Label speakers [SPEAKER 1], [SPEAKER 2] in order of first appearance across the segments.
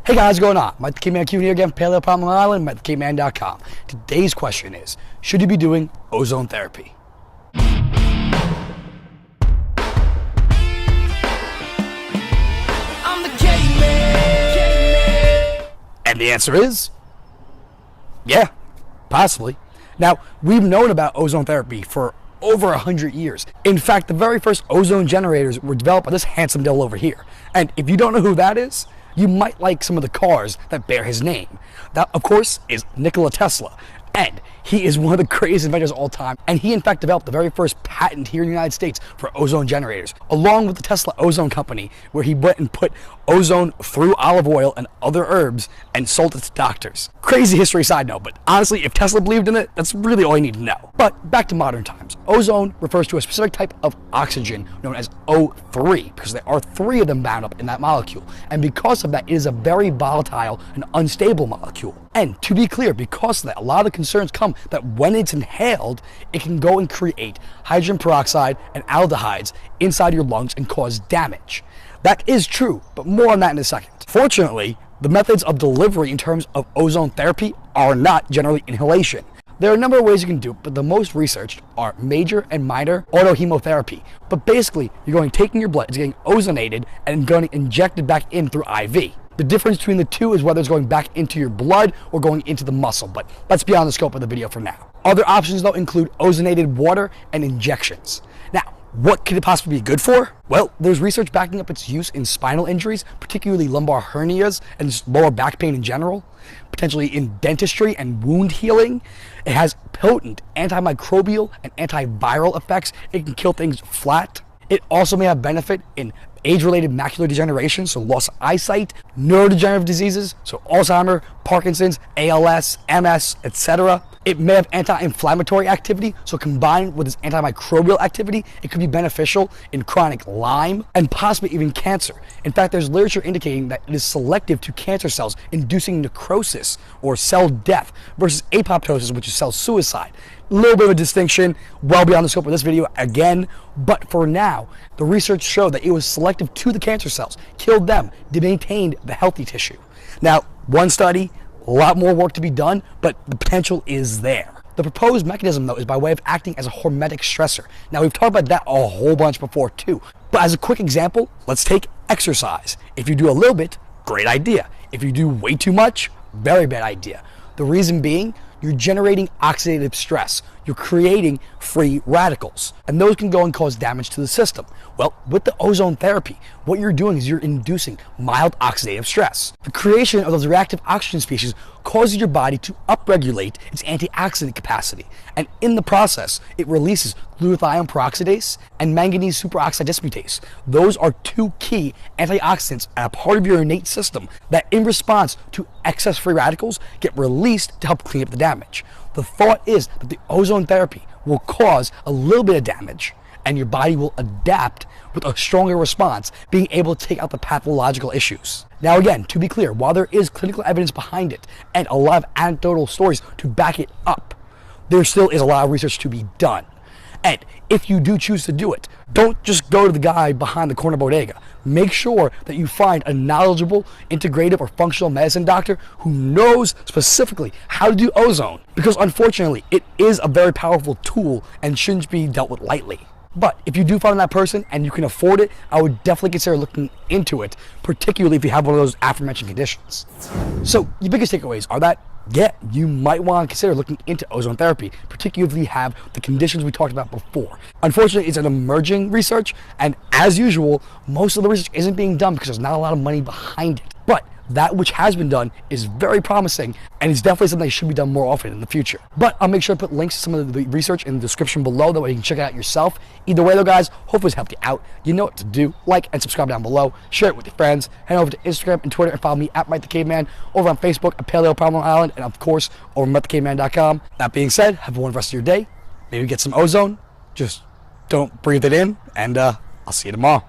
[SPEAKER 1] Hey guys, what's going on? Mike the Caveman Q here again, Paleo Problem Island, MikeTheCaveman.com. Today's question is, should you be doing ozone therapy?
[SPEAKER 2] I'm the caveman.
[SPEAKER 1] And the answer is, yeah, possibly. Now, we've known about ozone therapy for over 100 years. In fact, the very first ozone generators were developed by this handsome devil over here. And if you don't know who that is, you might like some of the cars that bear his name. That, of course, is Nikola Tesla. And he is one of the greatest inventors of all time. And he, in fact, developed the very first patent here in the United States for ozone generators, along with the Tesla Ozone Company, where he went and put ozone through olive oil and other herbs and sold it to doctors. Crazy history side note, but honestly, if Tesla believed in it, that's really all you need to know. But back to modern times. Ozone refers to a specific type of oxygen known as O3, because there are 3 of them bound up in that molecule. And because of that, it is a very volatile and unstable molecule. And to be clear, because of that, a lot of the concerns come that when it's inhaled, it can go and create hydrogen peroxide and aldehydes inside your lungs and cause damage. That is true, but more on that in a second. Fortunately, the methods of delivery in terms of ozone therapy are not generally inhalation. There are a number of ways you can do it, but the most researched are major and minor autohemotherapy. But basically, you're going taking your blood, it's getting ozonated, and going to inject it back in through IV. The difference between the two is whether it's going back into your blood or going into the muscle, but that's beyond the scope of the video for now. Other options, though, include ozonated water and injections. Now, what could it possibly be good for? Well, there's research backing up its use in spinal injuries, particularly lumbar hernias and just lower back pain in general, potentially in dentistry and wound healing. It has potent antimicrobial and antiviral effects. It can kill things flat. It also may have benefit in age-related macular degeneration, so loss of eyesight, neurodegenerative diseases, so Alzheimer's, Parkinson's, ALS, MS, etc. It may have anti-inflammatory activity, so combined with its antimicrobial activity, it could be beneficial in chronic Lyme and possibly even cancer. In fact, there's literature indicating that it is selective to cancer cells, inducing necrosis or cell death versus apoptosis, which is cell suicide. A little bit of a distinction, well beyond the scope of this video again, but for now, the research showed that it was selective to the cancer cells, killed them, maintained the healthy tissue. Now, one study, a lot more work to be done, but the potential is there. The proposed mechanism, though, is by way of acting as a hormetic stressor. Now, we've talked about that a whole bunch before, too. But as a quick example, let's take exercise. If you do a little bit, great idea. If you do way too much, very bad idea. The reason being, you're generating oxidative stress. You're creating free radicals, and those can go and cause damage to the system. Well, with the ozone therapy, what you're doing is you're inducing mild oxidative stress. The creation of those reactive oxygen species causes your body to upregulate its antioxidant capacity, and in the process, it releases glutathione peroxidase and manganese superoxide dismutase. Those are 2 key antioxidants at a part of your innate system that, in response to excess free radicals, get released to help clean up the damage. The thought is that the ozone therapy will cause a little bit of damage, and your body will adapt with a stronger response, being able to take out the pathological issues. Now again, to be clear, while there is clinical evidence behind it and a lot of anecdotal stories to back it up, there still is a lot of research to be done. And if you do choose to do it, don't just go to the guy behind the corner bodega. Make sure that you find a knowledgeable integrative or functional medicine doctor who knows specifically how to do ozone, because unfortunately it is a very powerful tool and shouldn't be dealt with lightly. But if you do find that person and you can afford it, I would definitely consider looking into it, particularly if you have one of those aforementioned conditions. So your biggest takeaways are that, yeah, you might want to consider looking into ozone therapy, particularly if you have the conditions we talked about before. Unfortunately, it's an emerging research, and as usual, most of the research isn't being done because there's not a lot of money behind it. But that which has been done is very promising, and it's definitely something that should be done more often in the future. But I'll make sure to put links to some of the research in the description below, that way you can check it out yourself. Either way though, guys, hopefully it's helped you out. You know what to do. Like and subscribe down below. Share it with your friends. Head over to Instagram and Twitter and follow me at Mike the Caveman, over on Facebook at Paleo Problem Island, and of course over at MikeTheCaveman.com. That being said, have a wonderful rest of your day. Maybe get some ozone. Just don't breathe it in, and I'll see you tomorrow.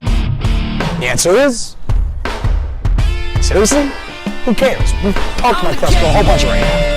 [SPEAKER 1] The answer is, seriously? Who cares? We've talked about this for a whole bunch right now.